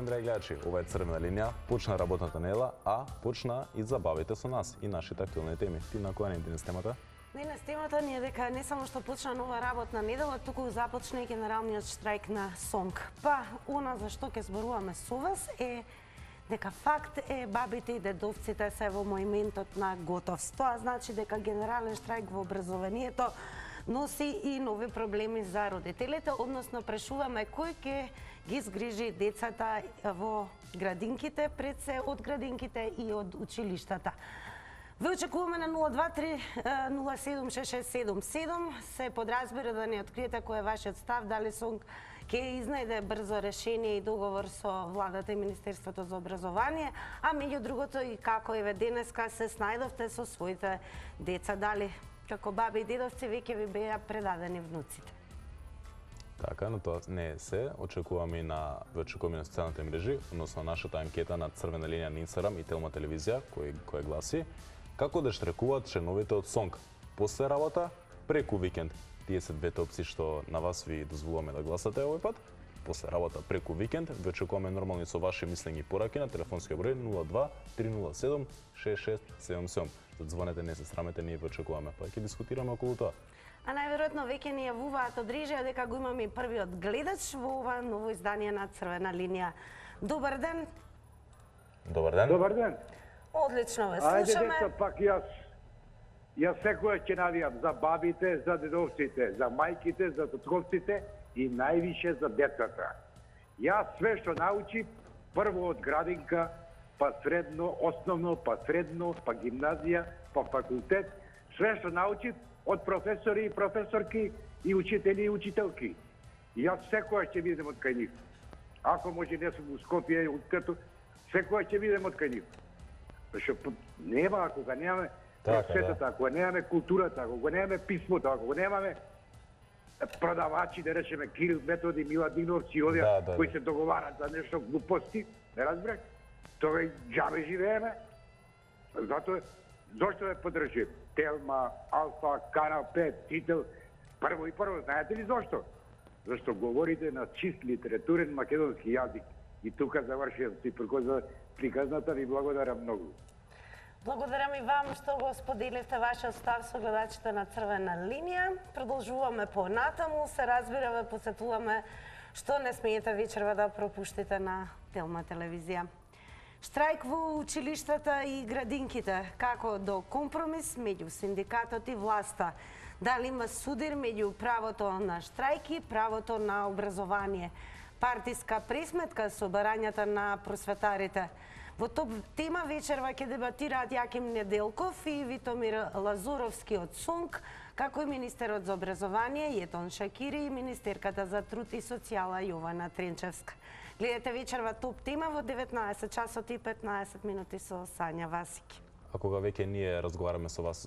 драги гледачи, ова е Црвена линија, почна работната недела, а почна и забавите со нас и нашите актуелни теми. Ти на која не денес темата? Денес темата ни е дека не само што почна нова работна недела, туку започна и генералниот штрајк на СОНК. Па, она за што ќе зборуваме со вас е дека факт е бабите и дедовците се во моментот на готовност. Тоа значи дека генерален штрајк во образованието носи и нови проблеми за родителите, односно прешуваме кој ќе ги згрижи децата во градинките, пред се од градинките и од училиштата. Ве очекуваме на 023-07-6677. Се подразбира да не откриете кој е вашиот став, дали СОНК ќе изнајде брзо решение и договор со владата и Министерството за образование, а меѓу другото и како еве денеска се снајдовте со своите деца, дали како баби и дедовци веќе ви беа предадени внуците. Така, но тоа не е се. Очекуваме и на социјалните мрежи, односно нашата анкета на Црвена линија на Инстаграм и Телма телевизија, кој гласи како да штрекуваат членовите од СОНК после работа, преку викенд. Тие се двете опции што на вас ви дозволуваме да гласате овој пат. После работа преку викенд, ве очекуваме нормално со ваши мислења и пораки на телефонскиот број 02 307 6677. Звонете, не се срамете, ние ве очекуваме, па ќе дискутираме околу тоа. А најверојатно веќе ни јавуваат од режија дека го имаме и првиот гледач во ова ново издание на Црвена линија. Добар ден. Добар ден. Добар ден. Одлично ве Ајде слушаме. деца, пак јас секоја ќе навијам за бабите, за дедовците, за мајките, за татковците и највише за децата. Јас све што научив, прво од градинка, па средно, основно, па средно, па гимназија, па факултет, све што научив од професори и професорки и учители и учителки. Јас секоја ќе видам од кај нив. Ако може не сум у Скопје и открито, секоја ќе видам од кај нив. Зашто нема, ако го немаме просветата, ако го немаме културата, ако го немаме писмото, ако го немаме продавачи, да речеме Кирил Методи, Мила Диновци, овие кои се договарат за нешто глупости, не разбрах, тога и џабе живееме. Зато зошто ме поддржи? Телма, Алфа, Канал 5, Тител, прво, знаете ли зошто? Зашто говорите на чист литературен македонски јазик. И тука завршувам си приказната, ви благодарам многу. Благодарам и вам што го споделивте вашиот став со гледачите на Црвена линија. Продолжуваме понатаму, се разбираме, посетуваме што не смеете вечерва да пропуштите на Телма телевизија. Штрајк во училиштата и градинките, како до компромис меѓу синдикатот и власта. Дали има судир меѓу правото на штрајк и правото на образование. Партиска пресметка со барањата на просветарите. Во топ тема вечерва ќе дебатираат Јаким Неделков и Витомир Лазуровски од СОНК, како и министерот за образование Јетон Шакири и министерката за труд и социјала Јована Тренчевска. Гледате вечерва топ тема во 19 часот и 15 минути со Сања Васики. А кога веќе ние разговараме со вас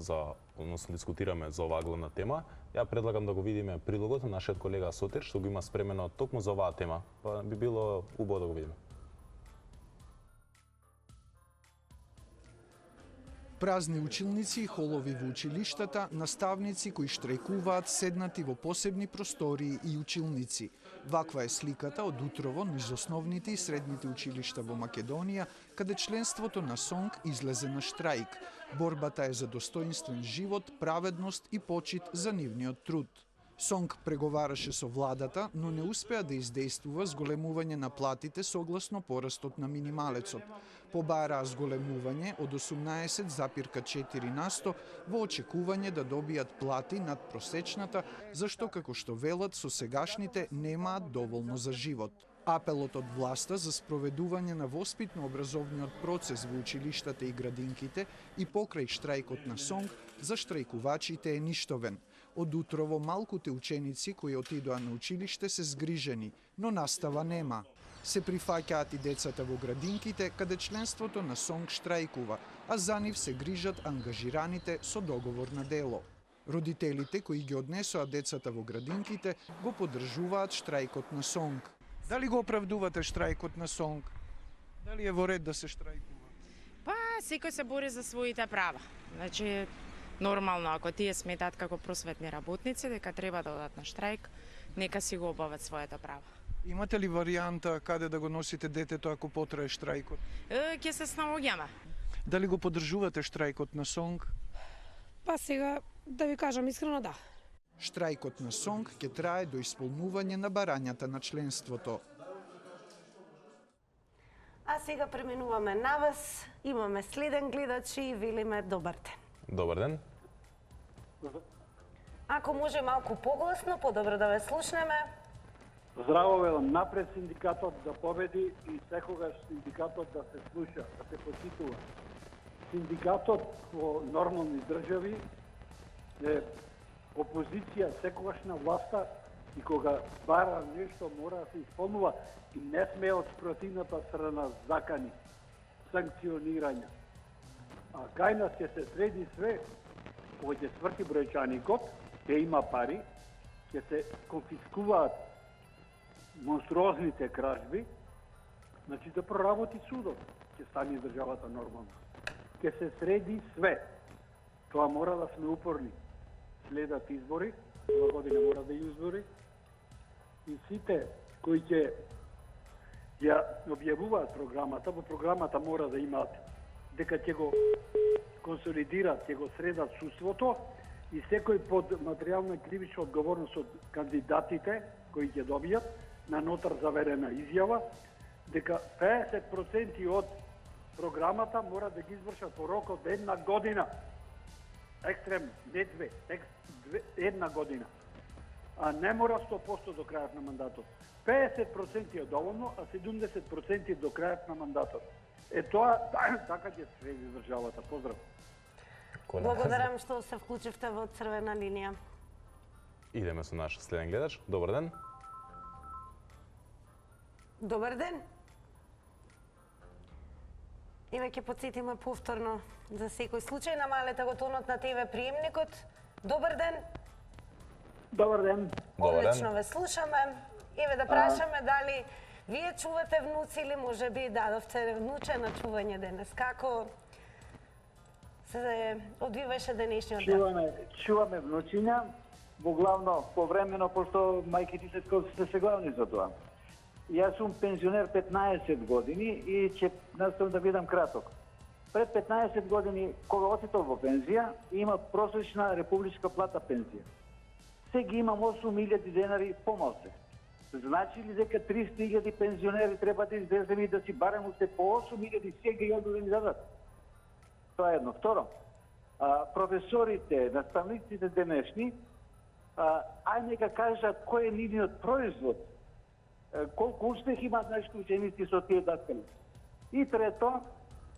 односно дискутираме за оваа главна тема, ја предлагам да го видиме прилогот на нашиот колега Сотир, што го има спремено токму за оваа тема. Па би било убаво да го видиме. Празни училници и холови во училиштата, наставници кои штрајкуваат седнати во посебни простории и училници. Ваква е сликата од утрово низ основните и средните училишта во Македонија, каде членството на СОНК излезе на штрајк. Борбата е за достоинствен живот, праведност и почит за нивниот труд. СОНК преговараше со владата, но не успеа да издействува зголемување на платите согласно порастот на минималецот. Побараа зголемување од 18,4% во очекување да добијат плати над просечната, зашто како што велат со сегашните немаат доволно за живот. Апелот од власта за спроведување на воспитно-образовниот процес во училиштата и градинките и покрај штрајкот на СОНК за штрајкувачите е ништовен. Од утрово малкуте ученици кои отидоа на училиште се згрижени, но настава нема. Се прифаќаат и децата во градинките, каде членството на СОНК штрајкува, а за нив се грижат ангажираните со договор на дело. Родителите кои ги однесоа децата во градинките го поддржуваат штрајкот на СОНК. Дали го оправдувате штрајкот на СОНК? Дали е во ред да се штрајкува? Па, секој се бори за своите права. Значи, нормално, ако тие сметаат како просветни работници дека треба да одат на штрајк, нека си го обават своето право. Имате ли варијанта каде да го носите детето ако потрае штрајкот? Ќе се снаоѓаме. Дали го поддржувате штрајкот на Сонг? Па сега, да ви кажам искрено, да. Штрајкот на Сонг ќе трае до исполнување на барањата на членството. А сега преминуваме на вас. Имаме следен гледач и велиме добар ден. Добар ден. Ако може малку погласно, подобро да ве слушнеме. Здраво велам, напред синдикатот да победи и секогаш синдикатот да се слуша, да се почитува. Синдикатот во нормални држави е опозиција секогаш на власта и кога бара нешто мора да се исполнува и не сме од спротивната страна закани, санкционирања. А кај нас ќе се среди све, кога ќе сврти бројчаникот, ќе има пари, ќе се конфискуваат монструозните кражби, значи да проработи судот, ќе стане државата нормална. Ќе се среди све. Тоа мора да сме упорни. Следат избори, ова година мора да избори, и сите кои ќе ја објавуваат програмата, во програмата мора да имаат дека ќе го консолидират, ќе го средат судството и секој под материјална и кривична одговорност од кандидатите кои ќе добијат на нотар заверена изјава дека 50% од програмата мора да ги извршат по рок од една година. Екстремно, не две, една година. А не мора 100% до крајот на мандатот. 50% е доволно, а 70% до крајот на мандатот. Е тоа, така ќе среди државата. Поздрав. Благодарам што се вклучивте во црвена линија. Идеме со наш следен гледач. Добар ден. Добар ден. Еве ќе потсетиме повторно за секој случај, намалете го тонот на ТВ приемникот. Добар ден. Добар ден. Добар ден. Одлично ве слушаме. Еве да прашаме дали вие чувате внуци или можеби дадовте внуче на чување денес. Како се одвиваше денешниот ден? Чуваме внучиња, во главно повремено, пошто мајките се главни за тоа. Јас сум пензионер 15 години и ќе наставам да бидам краток. Пред 15 години, кога отидов во пензија, има просечна републичка плата пензија. Сега имам 8.000 денари помалце. Значи ли дека 300.000 пензионери треба да излеземе и да си бараме уште по 8.000 сега и да ни дадат? Тоа е едно. Второ, професорите, наставниците денешни, ај нека кажат кој е нивниот производ, колку успех имаат нашите ученици со тие даскали. И трето,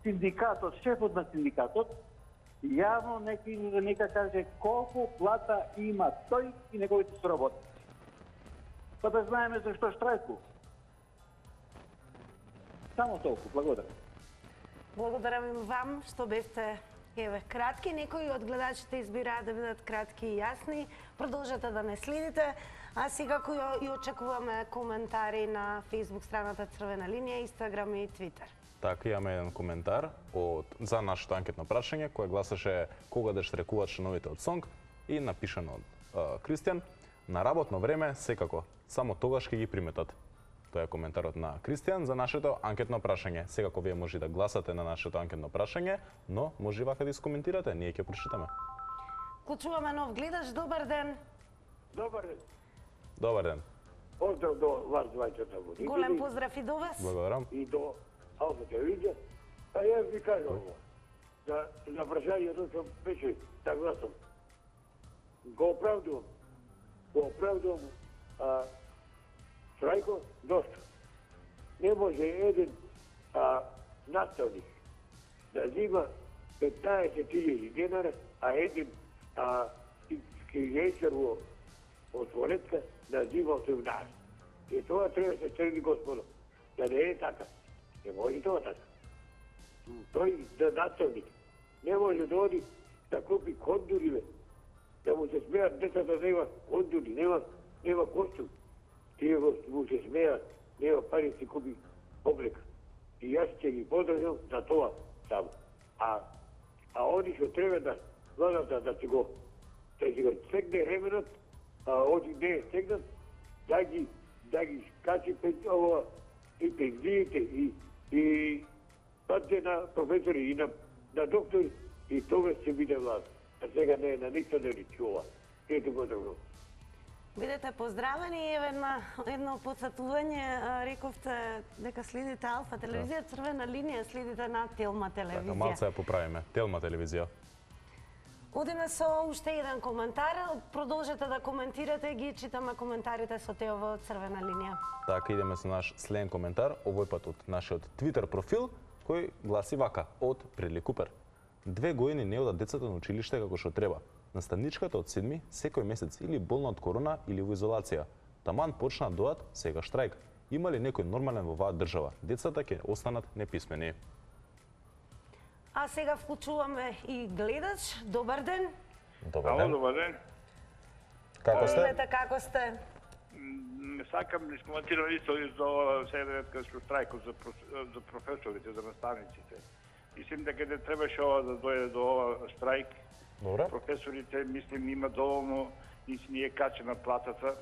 синдикатот, шефот на синдикатот, јавно нека каже колку плата има тој и неговите соработници. Па да знаеме зашто штрајку. Само толку, благодарам. Благодарам и вам што бевте кратки. Некои од гледачите избираат да бидат кратки и јасни. Продолжете да не следите. А сега кој очекуваме коментари на Facebook страната Црвена линија, Инстаграм и Твитер. Така, имаме еден коментар за нашето анкетно прашање, кој гласаше кога да штрекуваат членовите од Сонг и напишано од Кристијан: на работно време секако, само тогаш ќе ги приметат. Тоа е коментарот на Кристијан за нашето анкетно прашање. Секако вие може да гласате на нашето анкетно прашање, но може и вака да искоментирате, ние ќе прочитаме. Клучуваме нов гледач, добар ден. Добар ден. Добар ден. Поздрав до вас двајцата водители. Голем поздрав и до вас. Благодарам. И до Алфа телевизија. А јас ви кажам ово. За прашањето што беше согласен. Го оправдувам. Штрајко, доста. Не може еден наставник да зима 15.000 денара, а еден скрижечар во отворетка да зима 18. И тоа треба се среди господо. Да не е така. Не може тоа така. Тој да наставник не може да оди да купи кондури, да му се смеат децата да има кондури, нема костюм. Тие му се смеат, нема пари да си купи облека. И јас ќе ги подржам за тоа само. А они што треба да владата да си го стегне ременот, оди не е стегнат, да да ги качи и пензиите и паде на професори и на доктори и тогаш ќе биде власт. А сега не е на ништо не личува. Ето го добро. Бидете поздравени и едно подсетување, рековте дека следите Алфа телевизија, Црвена линија, следите на Телма телевизија. Така, малце ја поправиме. Телма телевизија. Одиме со уште еден коментар. Продолжете да коментирате, ги читаме коментарите со Тео во Црвена линија. Така, идеме со наш следен коментар, овој пат од нашиот Твитер профил, кој гласи вака, од Предли Купер. 2 години не одат децата на училиште како што треба. Наставничката од 7 секој месец или болна од корона или во изолација. Таман почна да доат, сега штрајк. Има ли некој нормален во оваа држава? Децата ќе останат неписмени. А сега вклучуваме и гледач. Добар ден. Добар ден. Добар ден. Како сте? Имете како сте? Сакам да искоментирам исто за седмица што штрајкот за професорите, за наставниците. Мислим дека не требаше ова да дојде до ова штрајк. Добре. Професорите, мислим, има доволно, ни е качена платата,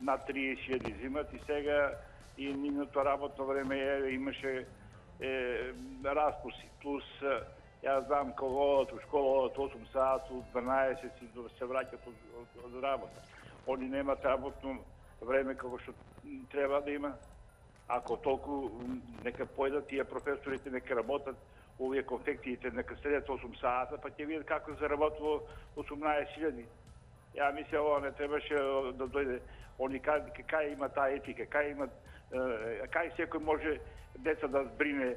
над 30.000 зимат и сега и нивното работно време имаше распуси. Плюс, јас знам кога одат у школа, одат 8 сати, 12 и се враќат од работа. Они немат работно време како што треба да има. Ако толку, нека појдат тие професорите, нека работат, овие конфекциите нека седят 8 сата, па ќе видат како заработува 18.000. Ја мисля, ова не требаше да дојде. Они кај има таа етика, кај секој може деца да збрине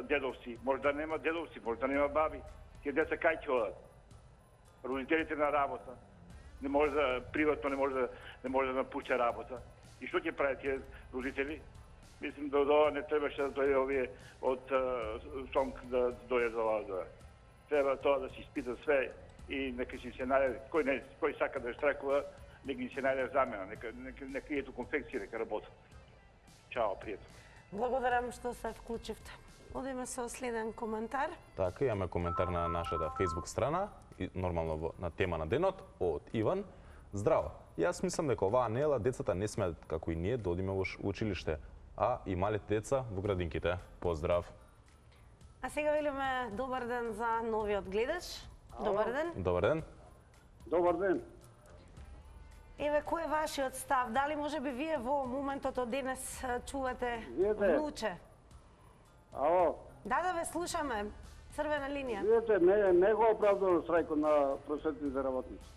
дедовци. Може да нема дедовци, може да нема баби. Тие деца кај ќе одат? Родителите на работа. Не може да приватно не може да напушта работа. И што ќе прават тие родители? Мислим да ова не требаше да дојде овие од СОНК да дојде за ова. Треба тоа да се испита све и нека си се најде, кој сака да штракува, нека се најде замена, нека ето конфекција, нека работат. Чао, пријатно. Благодарам што се вклучивте. Одиме со следен коментар. Така, имаме коментар на нашата Facebook страна, нормално на тема на денот, од Иван. Здраво, јас мислам дека оваа недела децата не смеат, како и ние, да одиме во училиште, а и малите деца во градинките. Поздрав! А сега велиме добар ден за новиот гледач. Добар ден. Добар ден. Добар ден. Еве, кој е вашиот став? Дали може би вие во моментот од денес чувате внуче? Ало. Да, ве слушаме. Црвена линија. Видете, не го оправдувам страјкот на просветните работници.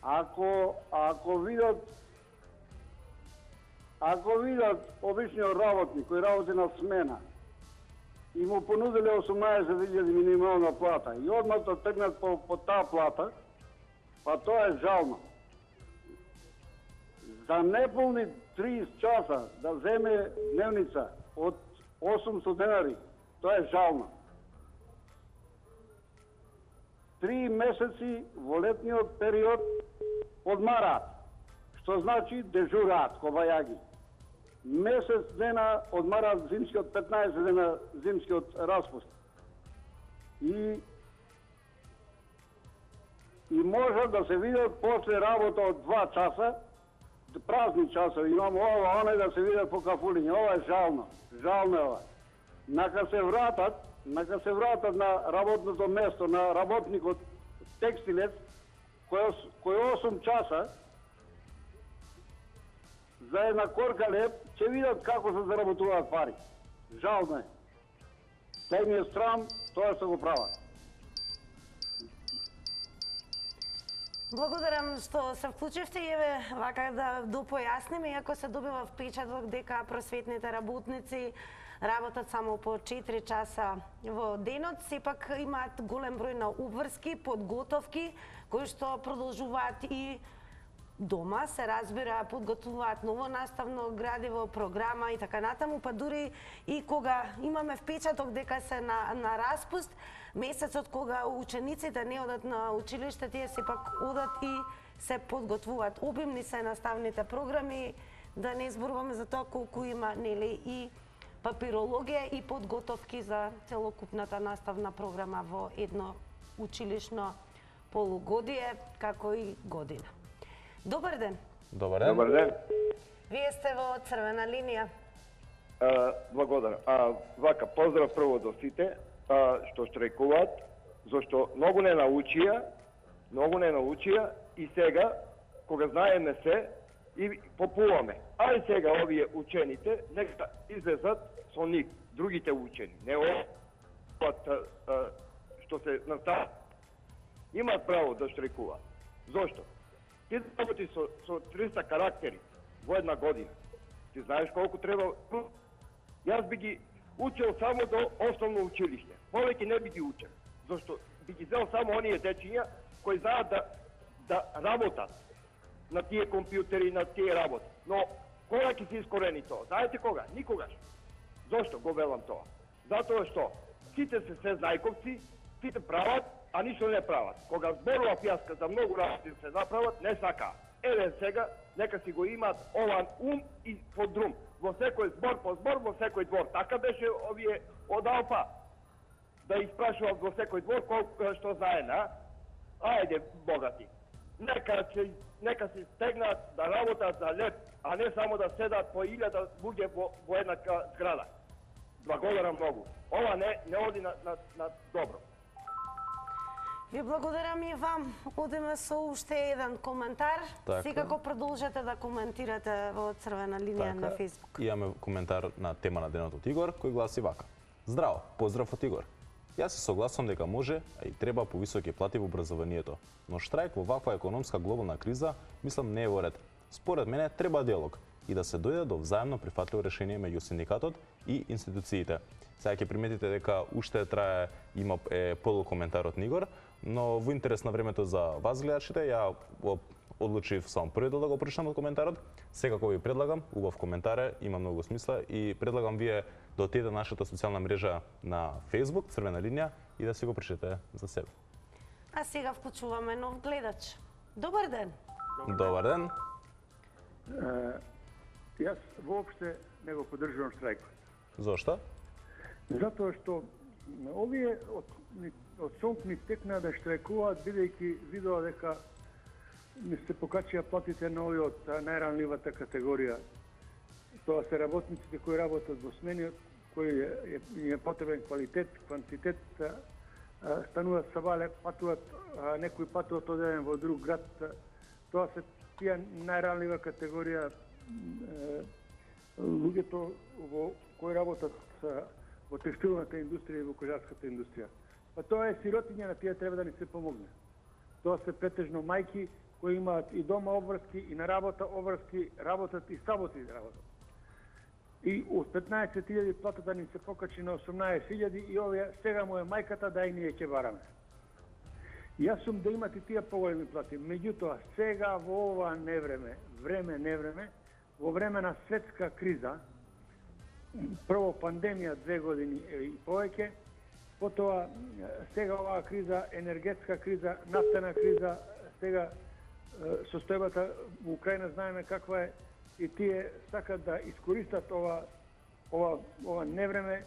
Ако видат обичниот работник кој работи на смена и му понудиле 18.000 минимална плата и одмah да тргнат по таа плата, па тоа е жално. За неполни 30 часа да земе дневница од 800 денари, тоа е жално. 3 месеци во летниот период одмараат, што значи дежураат кобајаги. Месец дена одмараат зимскиот, 15 дена зимскиот распуст. И може да се видат после работа од 2 часа, празни часови, имamo ова, оне да се видат по кафулиња. Ова е жално. Жално е ова. Нака се вратат на работното место на работникот текстилец, кој 8 часа за една корка леп, ќе видат како се заработуваат пари. Жално е. Тај ми е срам, тоа се го прават. Благодарам што се вклучивте и еве вака да допојасниме, иако се добива впечаток дека просветните работници работат само по 4 часа во денот, сепак имаат голем број на обврски, подготовки, кои што продолжуваат и дома, се разбира, подготвуваат ново наставно градиво, програма и така натаму, па дури и кога имаме впечаток дека се на распуст, месецот кога учениците не одат на училиште, тие сепак одат и се подготвуваат. Обимни се наставните програми, да не зборуваме за тоа колку има, нели, и папирологија и подготовки за целокупната наставна програма во едно училишно полугодие, како и година. Добар ден. Добар ден. Добар ден. Вие сте во црвена линија. Благодарам. Вака, поздрав прво до сите што штрекуваат, зашто многу не научија и сега, кога знаеме се, и попуваме. Ај сега овие учените, нека излезат со нив, другите учени, не што се настават. Имаат право да штрекуваат. Зошто? Ти работи со 300 карактери во една година. Ти знаеш колку треба? Јас би ги учел само до основно училиште. Повеќе не би ги учел. Зашто би ги взел само оние дечиња кои знаат да работат на тие компјутери, на тие работи. Но кога ќе се искорени тоа? Знаете кога? Никогаш. Зошто го велам тоа? Затоа што сите се знајковци, сите прават, а ништо не прават. Кога зборував јас за многу работи се направат, не сакаат. Еве сега, нека си го имаат ован ум и подрум. Во секој збор по збор, во секој двор. Така беше овие од Алфа. Да испрашуват во секој двор колку што знаеме, а? Ајде, богати. Нека се стегнат да работат за леп, а не само да седат по 1000 луѓе во една зграда. Благодарам многу. Ова не оди на добро. Ви благодарам и вам. Одиме со уште еден коментар. Секако продолжете да коментирате во црвена линија на Facebook. Имаме коментар на тема на денот од Игор, кој гласи вака. Здраво, поздрав од Игор. Јас се согласувам дека може, а и треба повисоки плати во образованието. Но штрајк во ваква економска глобална криза, мислам не е во ред. Според мене треба диалог и да се дојде до взаемно прифатливо решение меѓу синдикатот и институциите. Сега ќе приметите дека уште трае, има полукоментар од Игор, но во интерес на времето за вас гледачите, ја одлучив само први да го прочитам од коментарот. Секако ви предлагам, убав коментар е, има многу смисла и предлагам вие да отидете на нашата социјална мрежа на Facebook, црвена линија, и да си го прочитате за себе. А сега вклучуваме нов гледач. Добар ден. Добар ден. Јас воопште не го поддржувам штрајкот. Зошто? Затоа што овие од СОМП ни текна да штрајкуваат бидејќи видоа дека не се покачија платите на овие од најранливата категорија. Тоа се работниците кои работат во смени, кои е потребен квалитет, квантитет, стануваат сабале, патуваат, некои патуваат од еден во друг град. Тоа се тие најранлива категорија луѓето кои работат во текстилната индустрија и во кожарската индустрија. Па тоа е сиротиња, на тие треба да ни се помогне. Тоа се претежно мајки кои имаат и дома обврски, и на работа обврски, работат и саботи работат. И од 15.000 платата ни се покачи на 18.000 и овие сега му е мајката да и ние ќе бараме. Јас сум да имат и тие поголеми плати, меѓутоа сега во ова невреме, во време на светска криза, прво пандемија 2 години и повеќе, потоа сега оваа криза, енергетска криза, нафтена криза, сега состојбата во Украина знаеме каква е и тие сакат да искористат ова невреме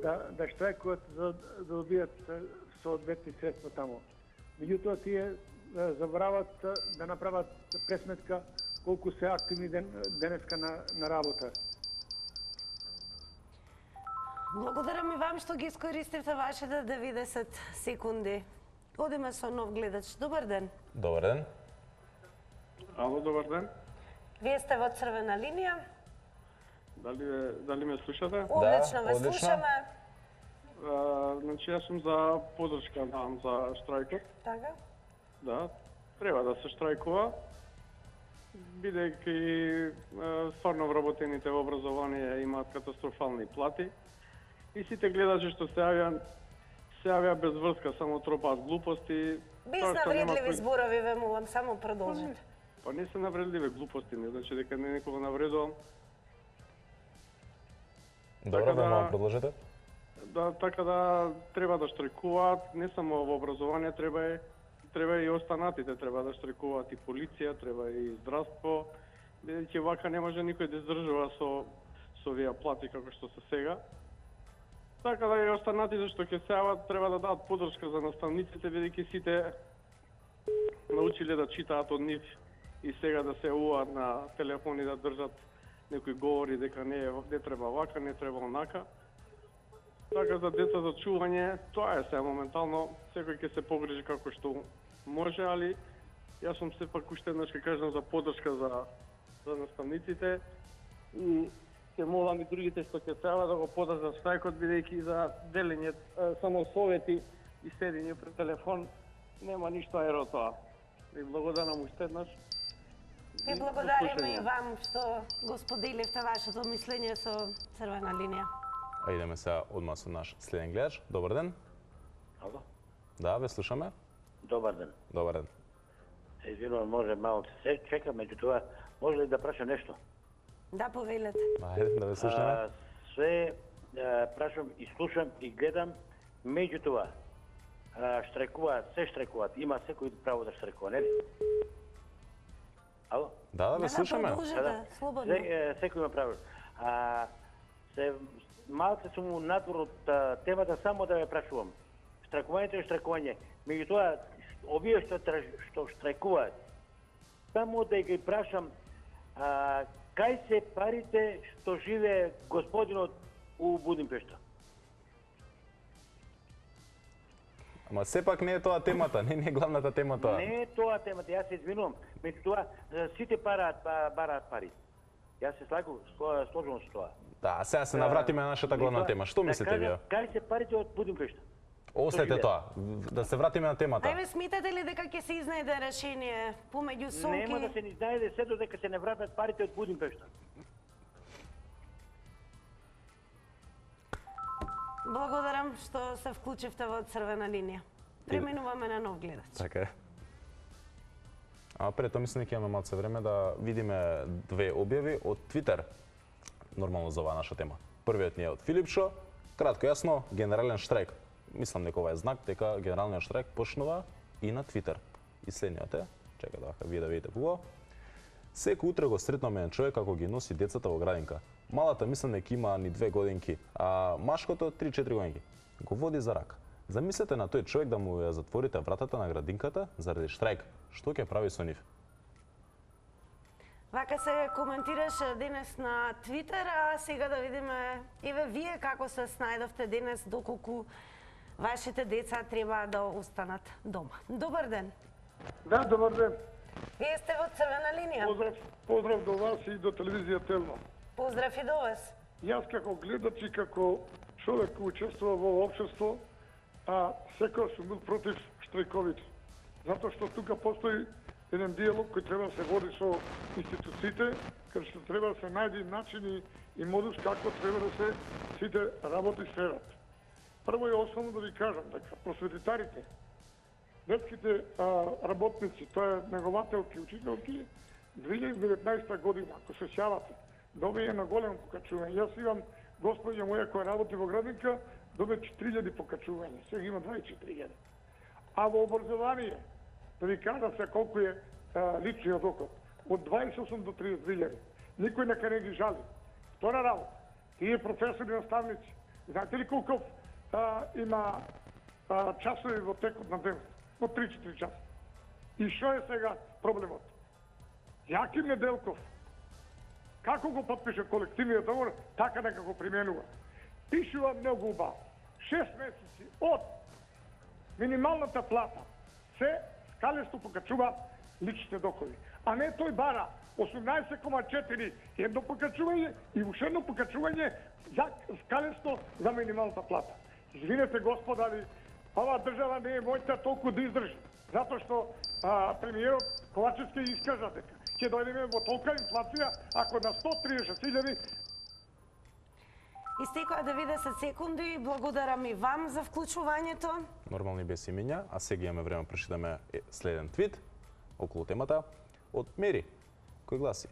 да штрајкуваат за да добијат соодветни средства таму. Меѓутоа тие заборават да направат пресметка колку се активни денеска на работа. Благодарам и вам што ги искористивте вашите 90 секунди. Одиме со нов гледач. Добар ден. Добар ден. Ало, добар ден. Вие сте во црвена линија. Дали ме слушате? Одлично, ве слушаме. Значи, јас сум за поддршка за штрајкот. Така? Да, треба да се штрајкува, бидејќи стварно вработените во образование имаат катастрофални плати и сите гледачи што се јавија без врска, само тропаат глупости. Без навредливи зборови, ве молам, само продолжите. Па не се навредливи глупости, не значи дека не некого навредувам. Добро, да продолжите. Да, така да треба да штрајкуваат, не само во образование, треба и останатите, треба да штрајкуваат и полиција, треба и здравство, бидејќи вака не може никој да издржува со овие плати како што се сега. Така да и останатите што ќе се јават треба да дадат поддршка за наставниците, бидејќи сите научиле да читаат од нив и сега да се јавуваат на телефони да држат некои говори дека не треба вака, не треба онака. Така за деца за чување, тоа е се моментално, секој ќе се погрижи како што може, али јас сум сепак уште еднаш ќе кажам за поддршка за наставниците и ќе молам и другите што ќе треба да го подржат штрајкот, бидејќи за делење само совети и седење пред телефон нема ништо еро тоа. Ви благодарам уште еднаш. Ви благодариме и вам што го споделивте вашето мислење со Црвена линија. А идеме сега одма со наш следен гледач. Добар ден. Ало? Да, ве слушаме. Добар ден. Добар ден. Извинувам, може малку се чека, меѓутоа може ли да прашам нешто? Да, повелете. Ајде, да ве слушаме. Све прашам и слушам и гледам, меѓутоа штрекуваат, се штрекуваат, има секој право да штрекува, не ли? Ало? Да, ве слушаме. Слободно. Секој има право. Малце сум надвор од темата, само да ве прашувам. Штрекувањето е штрекување. Меѓутоа, овие што штрекуваат, само да ги прашам, кај се парите што живее господинот у Будимпешта? Ама сепак не е тоа темата, не е главната тема тоа. Не е тоа темата, јас се извинувам. Меѓутоа, сите бараат пари. Јас се сложувам со тоа. Да, сега се навратиме на нашата главна тема. Што мислите вие? Кај се парите од Будимпешта? Остете тоа. Да се вратиме на темата. Ајде, сметате ли дека ќе се изнајде решение помеѓу Сонки? Нема да се ни изнајде се додека се не вратат парите од Будимпешта. Благодарам што се вклучивте во Црвена линија. Преминуваме на нов гледач. Така е. А пред тоа мислам дека имаме малце време да видиме две објави од Твитер. Нормално за оваа наша тема. Првиот ни е од Филипшо, кратко јасно, генерален штрайк. Мислам дека ова е знак дека генералниот штрайк почнува и на Твитер. И следниот е, чекај да вие да видите кого. Секој утре го сретнаме еден човек како ги носи децата во градинка. Малата мислам дека има ни 2 годинки, а машкото 3-4 годинки. Го води за рака. Замислете на тој човек да му ја затворите вратата на градинката заради штрајк. Што ќе прави со нив? Вака се коментираше денес на Твитер, а сега да видиме еве вие како се снајдовте денес доколку вашите деца треба да останат дома. Добар ден. Да, добар ден. Вие сте во Црвена линија. Поздрав до вас и до телевизија Телно. Поздрав и до вас. Јас како гледач и како човек кој учествува во општество, секој сум бил против штрајковите. Затоа што тука постои еден диалог кој треба да се води со институциите, каде што треба да се најде начини и модус како треба да се сите работи сферат. Прво и основно да ви кажам дека просветитарите, детските работници, тоа е негователки, учителки, 2019 година, ако се сјавате, добие на големо покачување. Јас имам господја моја која работи во градинка, добие 4000 покачување, сега има 24.000. А во образование, да ви кажам се колку е личниот доход, од 28 до 32.000. Никој нека не ги жали. Втора работа, тие професори и наставници, знаете ли колку има часови во текот на ден? По 3-4 часа. И што е сега проблемот? Јаким Неделков, како го подпише колективниот договор, така нека го применува. Пишува многу убаво. 6 месеци од минималната плата се скалесто покачува личните доходи. А не тој бара 18,4 едно покачување и уште едно покачување за скалесто за минималната плата. Извинете, господа, али оваа држава не е мојта толку да издржи. Затоа што премиерот Ковачевски искажа дека ќе дојдеме во толка инфлација ако на 130.000. Истекоа 90 секунди. Благодарам и вам за вклучувањето. Нормални без имиња, а сега имаме време да прочитаме следен твит околу темата од Мери, кој гласи: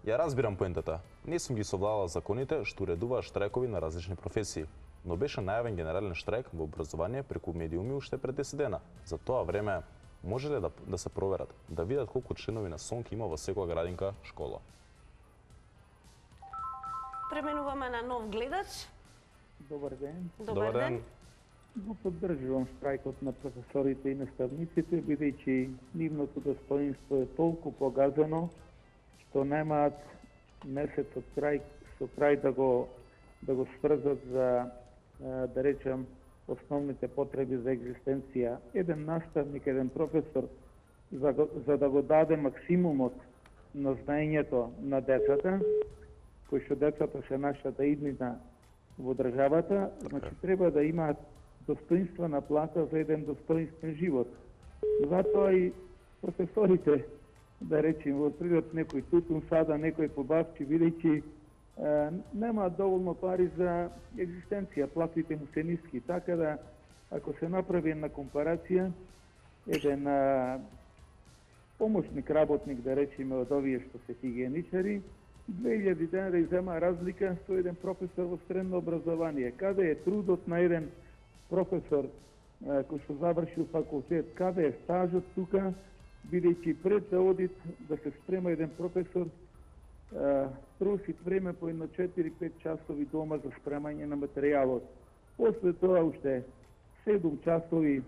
ја разбирам поентата. Не сум ги совладала законите што уредуваат штрајкови на различни професии, но беше најавен генерален штрајк во образование преку медиуми уште пред 10 дена. За тоа време може ли да се проверат, да видат колку членови на Сонки има во секоја градинка школа? Преминуваме на нов гледач. Добар ден. Добар ден. Го поддржувам штрајкот на професорите и наставниците, бидејќи нивното достоинство е толку погазено, што немаат месецот крај со крај да го сврзат за, да речем, основните потреби за екзистенција. Еден наставник, еден професор, за да го даде максимумот на знаењето на децата, кои што децата се нашата иднина во државата, значи треба да имаат достоинствена плата за еден достоинствен живот. Затоа и професорите, да речем, во природ некој тутун сада, некој побавчи, бидејќи немаат доволно пари за екзистенција, платите му се ниски. Така да, ако се направи една компарација, еден помошник работник, да речеме, од овие што се хигиеничари, 2000 денари зема разлика со еден професор во средно образование. Каде е трудот на еден професор кој што завршил факултет, каде е стажот тука, бидејќи пред да оди да се спрема еден професор, троши време по едно 4-5 часови дома за спремање на материјалот. После тоа уште 7 часови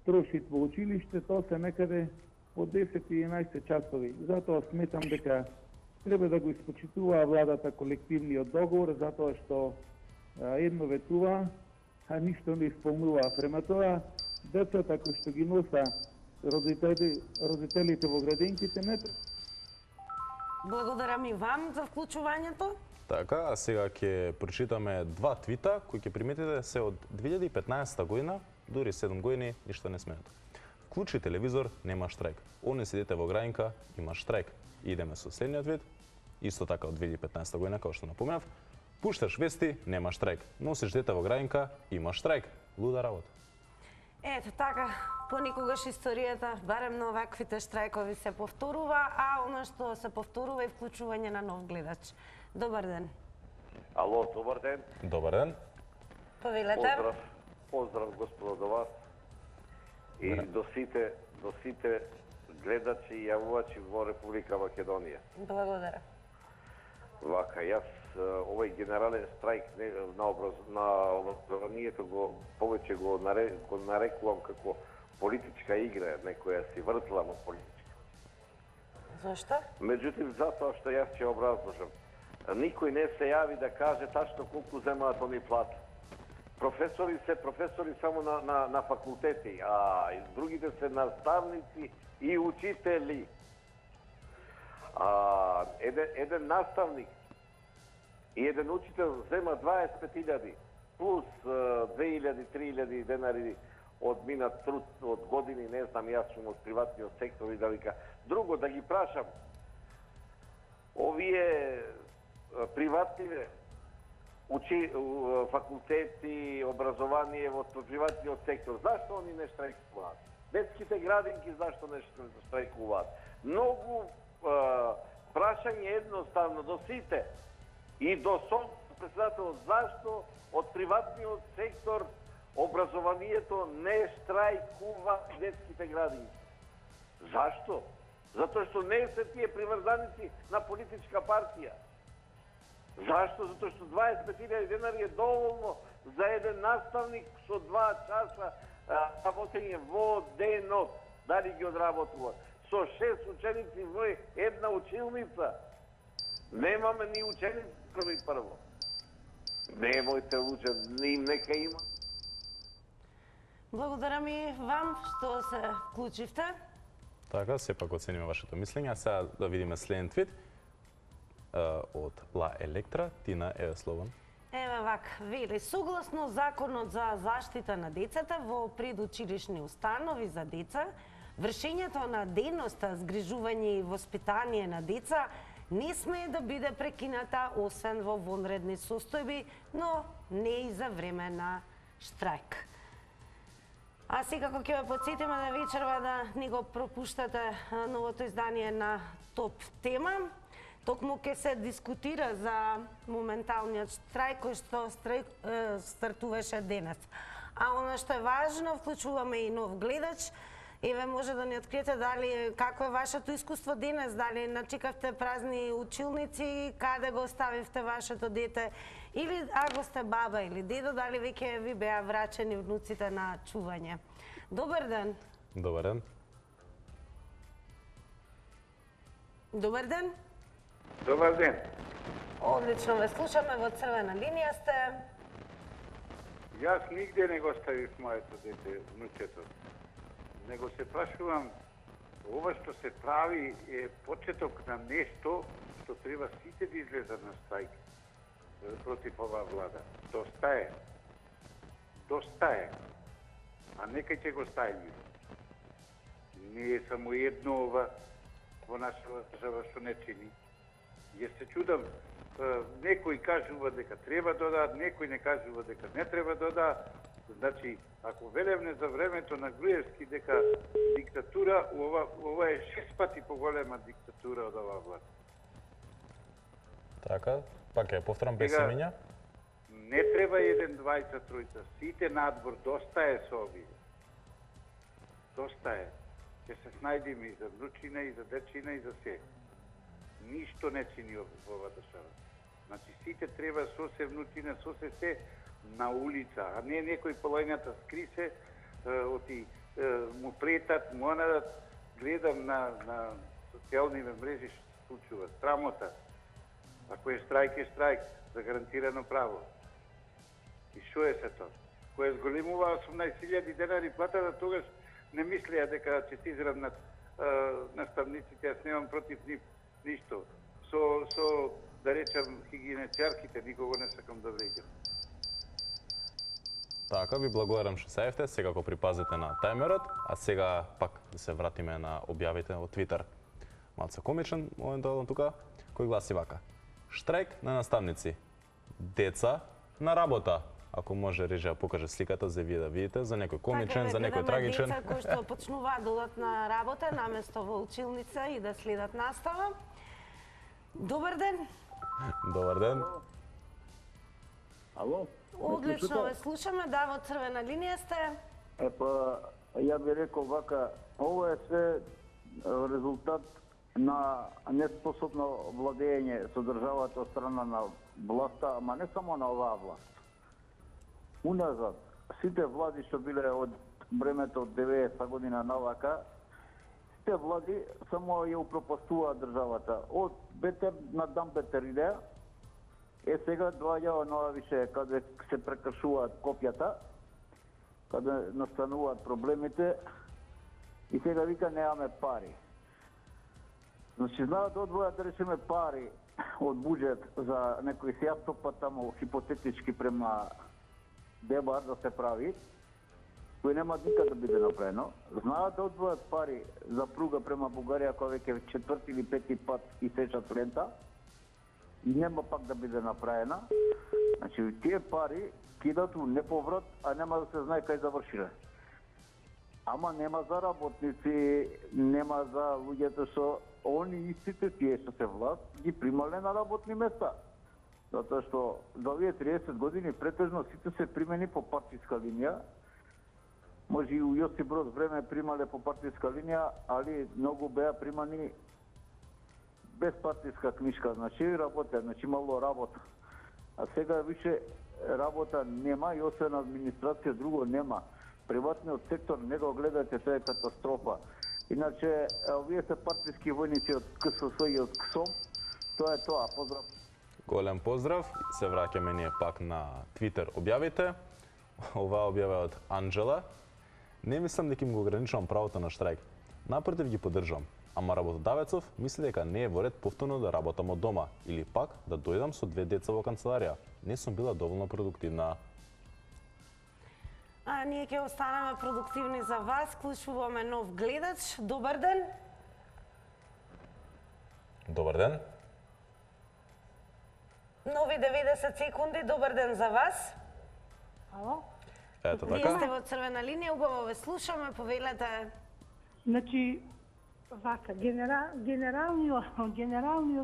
трошит во училиште, тоа се некаде по 10-11 часови. Затоа сметам дека треба да го испочитува владата колективниот договор, затоа што едно ветува, а ништо не исполнува. Према тоа, децата кои што ги носа родителите во градинките не... Благодарам и вам за вклучувањето. Така, а сега ќе прочитаме два твита кои ќе приметите се од 2015 година, дури 7 години, ништо не сменето. Вклучи телевизор, нема штрајк. Они седите во граинка, има штрајк. Идеме со следниот твит, исто така од 2015 година, како што напомнав. Пушташ вести, нема штрајк. Носиш дете во граинка, има штрајк. Луда работа. Ето така, поникогаш историјата, барем на оваквите штрајкови се повторува, а оно што се повторува е вклучување на нов гледач. Добар ден. Ало, добар ден. Добар ден. Повелете. Поздрав господа до вас и до сите гледачи и јавувачи во Република Македонија. Благодарам. Вака, јас овој генерален страйк на образованието повеќе го нарекувам како политичка игра, некоја си вртлама политичка. Зошто? Меѓутоа, затоа што јас ќе образложам. Никој не се јави да каже тачно колку земаат они плата. Професори се професори само на факултети, а другите се наставници и учители. Еден наставник и еден учител зема 25.000 плюс 2.000-3.000 денари од минат труд, од години, не знам, јас сум од приватниот сектор и да вика. Друго, да ги прашам, овие приватни факултети, образование во приватниот сектор, зашто они не штрајкуваат? Детските градинки зашто не штрајкуваат? Многу прашање едноставно до сите и до председател, зашто од приватниот сектор образованието не штрајкува детските градинки? Зашто? Затоа што не се тие приврзаници на политичка партија. Зашто? Затоа што 25.000 денари е доволно за еден наставник со 2 часа работење во денот. Дали ги одработува? Со 6 ученици во една училница. Немаме ни ученици прво. Немојте луѓе, им нека има. Благодарам и вам што се вклучивте. Така, сепак оцениме вашето мислење. А сега да видиме следен твит од Ла Електра. Тина, еве словен. Еве вака, вели, согласно Законот за заштита на децата во предучилишни установи за деца, вршењето на дејноста згрижување и воспитание на деца не смее да биде прекината освен во вонредни состојби, но не и за време на штрајк. А секако ќе ве потсетиме да вечерва да ни го пропуштате новото издание на Топ тема. Токму ќе се дискутира за моменталниот штрајк кој што стартуваше денес. А оно што е важно, вклучуваме и нов гледач Еве може да ни откриете дали како е вашето искуство денес, дали начекавте празни училници, каде го оставивте вашето дете, или ако сте баба или дедо, дали веќе ви беа врачени внуците на чување. Добар ден. Добар ден. Добар ден. Добар ден. Одлично ве слушаме, во црвена линија сте. Јас нигде не го ставив моето дете, внучето. Него се прашувам, ова што се прави е почеток на нешто што треба сите да излезат на страйк против оваа влада. Доста е. Доста е. А некај ќе го ставиме. Не е само едно ова во нашата држава што не чини. Јас се чудам, некои кажува дека треба додадат, некои не кажува дека не треба додадат. Значи, ако велевне за времето на Груевски дека диктатура, ова е 6 пати поголема диктатура од оваа власт. Така, пак ја повторам без имиња. Не треба 1, 2, 3, сите надвор, доста е со овие. Доста е. Ќе се снајдеме и за внучина, и за дечина, и за се. Ништо не чини во оваа држава. Значи, сите треба со се внучина, со се на улица, а не некој полојната скри се, оти му претат, му онадат, гледам на социјалните мрежи што се случува. Срамота. Ако е штрајк, за гарантирано право. И шо е се тоа? Кој зголемува 18.000 денари платата, тогаш не мислеа дека ќе се изравнат наставниците, јас немам против нив ништо. Со да речам хигиеничарките, никого не сакам да влеќам. Така, ви благодарам што се јавте, сега го припазите на тајмерот, а сега пак да се вратиме на објавите од Твитер. Малце комичен моментално тука, кој гласи вака. Штрајк на наставници. Деца на работа. Ако може Режа покаже сликата за вие да видите, за некој комичен, за некој трагичен. Деца кои што почнуваат да одат на работа наместо во училница и да следат настава. Добар ден. Добар ден. Ало? Одлично ве слушаме, да, во црвена линија сте. Ја би рекол вака, ова е се резултат на неспособно владење со државата од страна на власта, ама не само на оваа власт. Уназад, сите влади што биле од времето од 90 година навака, сите влади само ја упропастуваат државата. Од бетер на дам бетер идеја, сега доаѓа нова више каде се прекршуваат копјата, каде настануваат проблемите и сега вика немаме пари. Значи, знаат да одвојат да речеме пари од буџет за некој си автопат тамо хипотетички према Дебар да се прави, кој нема никад да биде направено. Знаат да одвојат пари за пруга према Бугарија, која веќе 4 или 5 пат и сечат лента, и нема пак да биде направена. Значи, тие пари кидат у неповрат, а нема да се знае кај завршиле. Ама нема за работници, нема за луѓето што они истите тие што се власт ги примале на работни места. Затоа што за овие 30 години претежно сите се примени по партиска линија. Може и у Јосип Броз време примале по партиска линија, али многу беа примани без партиска книжка, значи работа, значи мало работа. А сега више работа нема и освен администрација друго нема. Приватниот сектор не го гледате, тоа е катастрофа. Иначе, овие се партиски војници од КСС и од КСОМ. Тоа е тоа. Поздрав. Голем поздрав. Се враќаме ние пак на Твитер објавите. Оваа објава е од Анджела. Не мислам дека им го ограничувам правото на штрајк. Напротив ги поддржувам. Ама работодавецов мисли дека не е во ред повторно да работам од дома или пак да дојдам со 2 деца во канцеларија. Не сум била доволно продуктивна. А ние ќе останеме продуктивни за вас. Клучуваме нов гледач. Добар ден. Добар ден. Нови 90 секунди. Добар ден за вас. Ало? Ето Вие така. сте во црвена линија, убаво ве слушаме, повелете. Значи, вака, генералниот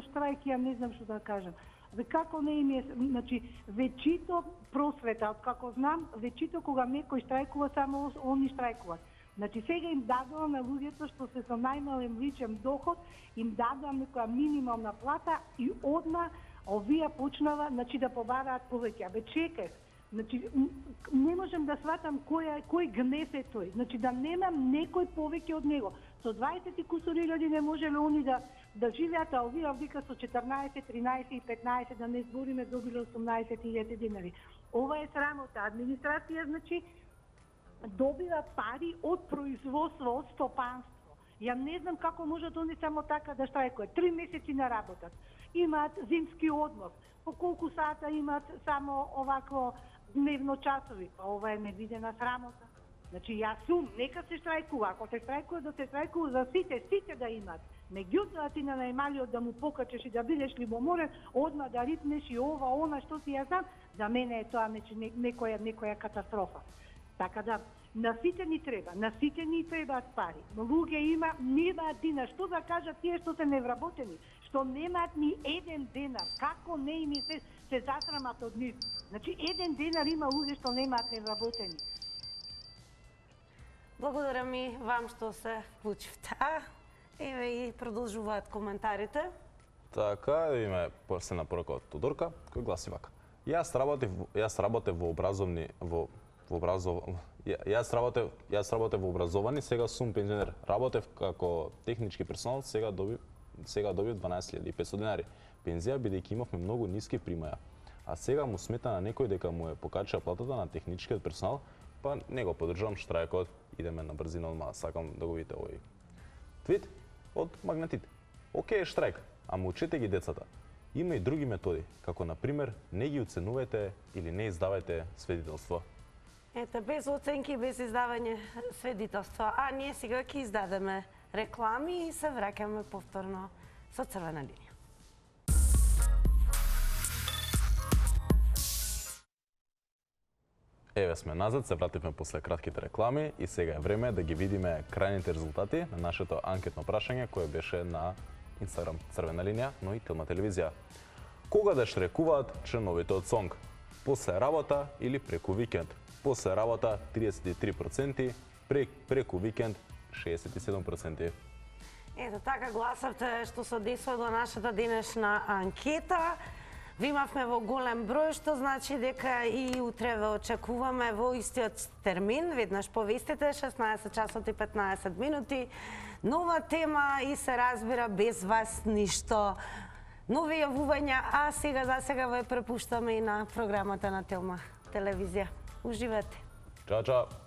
штрајк, ја не знам што да кажам. Како не им е, значи, вечито просвета, од како знам, вечито кога некој штрајкува, само они штрајкуваат. Значи сега им дадувам на луѓето што се со најмален личен доход, им дадувам некоја минимална плата и одма овие почнава да побараат повеќе. Абе чекај, значи не можам да сватам кој гнев е тој. Значи да немам некој повеќе од него. Со 20 и кусури илјади не можеле они да живеат, а овие вика со 14, 13 и 15, да не збориме, добиле 18.000 денари. Ова е срамота. Администрација, значи, добива пари од производство, од стопанство. Ја не знам како можат они само така да штрајкуваат. 3 месеци не работат. Имаат зимски одмор. По колку сата имаат само овакво дневно часови. Па ова е невидена срамота. Значи јас сум, нека се штрајкува. Ако се штрајкува, да се штрајкува за сите да имаат. Меѓутоа ти на најмалиот да му покачеш и да бидеш любоморен, одма да ритнеш и ова, она што си ја знам, за мене е тоа некоја катастрофа. Така да, на сите ни требаат пари. Луѓе немаат динар. Што да кажат тие што се невработени? Што немаат ни еден денар. Како не им се засрамат од нив? Значи, еден денар има луѓе што немаат невработени. Благодарам и вам што се вклучивте. Еве и продолжуваат коментарите. Така, име последна порака од Тодорка, кој гласи вака. Јас работев во образовани, сега сум пензионер. Работев како технички персонал, сега добив 12.500 денари. Пензија бидејќи имавме многу ниски примаја. А сега му смета на некој дека му е покача платата на техничкиот персонал, па не го поддржувам штрајкот, идеме на брзина, одма сакам да го видите овој твит од Магнетит. Океј, штрајк, ама учете ги децата. Има и други методи, како например не ги оценувате или не издавајте сведителство. Ете, без оценки, без издавање сведителство. А ние сега ќе издадеме реклами и се враќаме повторно со Црвена линија. Еве сме назад, се вративме после кратките реклами и сега е време да ги видиме крајните резултати на нашето анкетно прашање кое беше на Инстаграм Црвена линија, но и Телма телевизија. Кога да штрекуваат членовите од СОНГ? После работа или преку викенд? После работа 33%, преку викенд 67%. Ето така гласавте што се одесува до нашата денешна анкета. Ви имавме во голем број, што значи дека и утре ве очекуваме во истиот термин. Веднаш повестите, 16 часот и 15 минути. Нова тема и се разбира без вас ништо. Нови јавувања, а сега за сега ве препуштаме и на програмата на Телма телевизија. Уживате. Чао, чао.